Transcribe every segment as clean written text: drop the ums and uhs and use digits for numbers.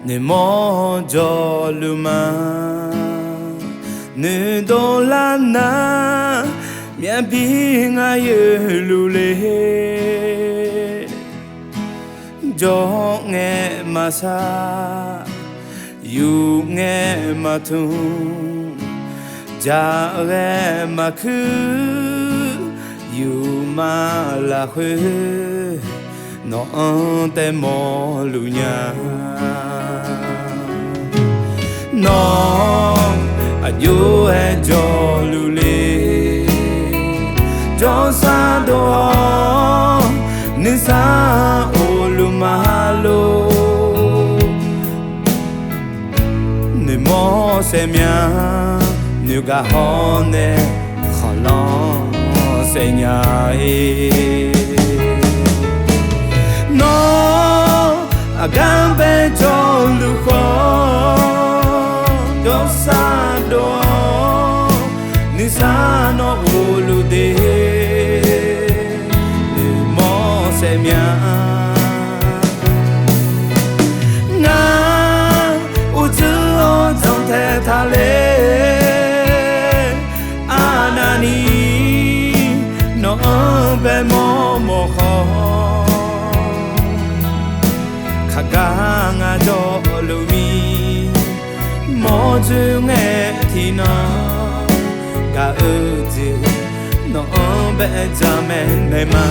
Nemo joluma ne dolana mia binga yelule jo nge masa yu nge matu ja re maku yu ma la hu no te mo lunya no ayo e jo lule jo sa do ni sa olumalo ni mo se mia ni ga hone kholon se nya no agambe jo lu kho do sa do ni sa no ulu de ni mo se mia na u zu o zong te ta le anani no be mo mo kho nga jo lu mi mo ju nge thi na ga u ji no be ja me ne ma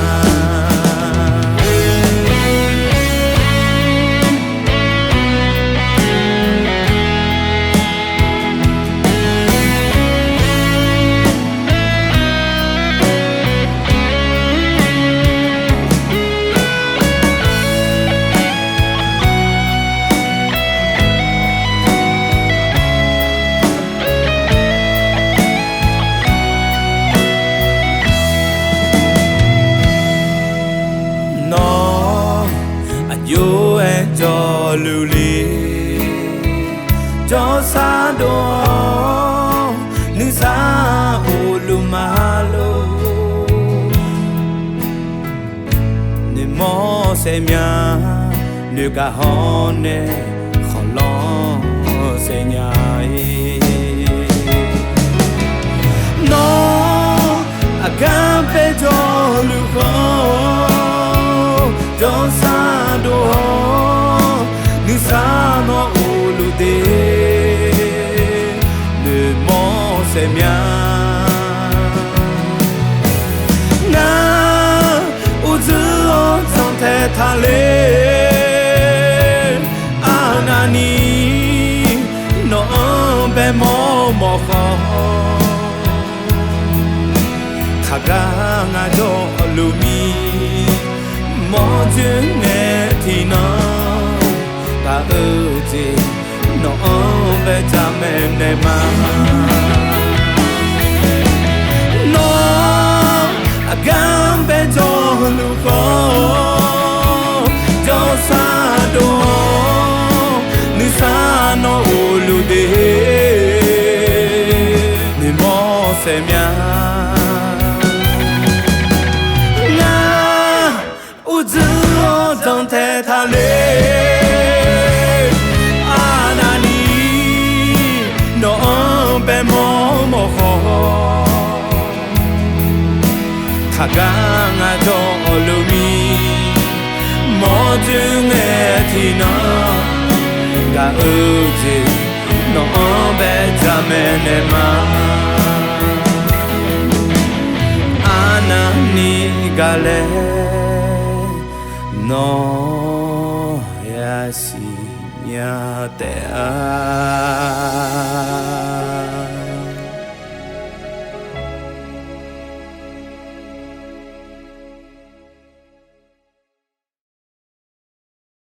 cho lưu ly cho xa đô ni xa olumalo ni mo se mia ni ga hone kholon se nya no agambe jo lu kho jo sa do Nisano ulude le mo se mia na uzu o zong te ta le anani no be mo mo kho khaga nga do lu mi mo jin ne ti na ta ư gì nó về cha mẹ này mà nó gam về cho lu khó cho xa đồ ni xa nó lu đi ni mo se mia na u zu o dong te ta le be mo mo kho khaga nga jo lu mi mo ju nge thi na ga u ji no be ja me ne ma ana ni ga le no ya si nya te a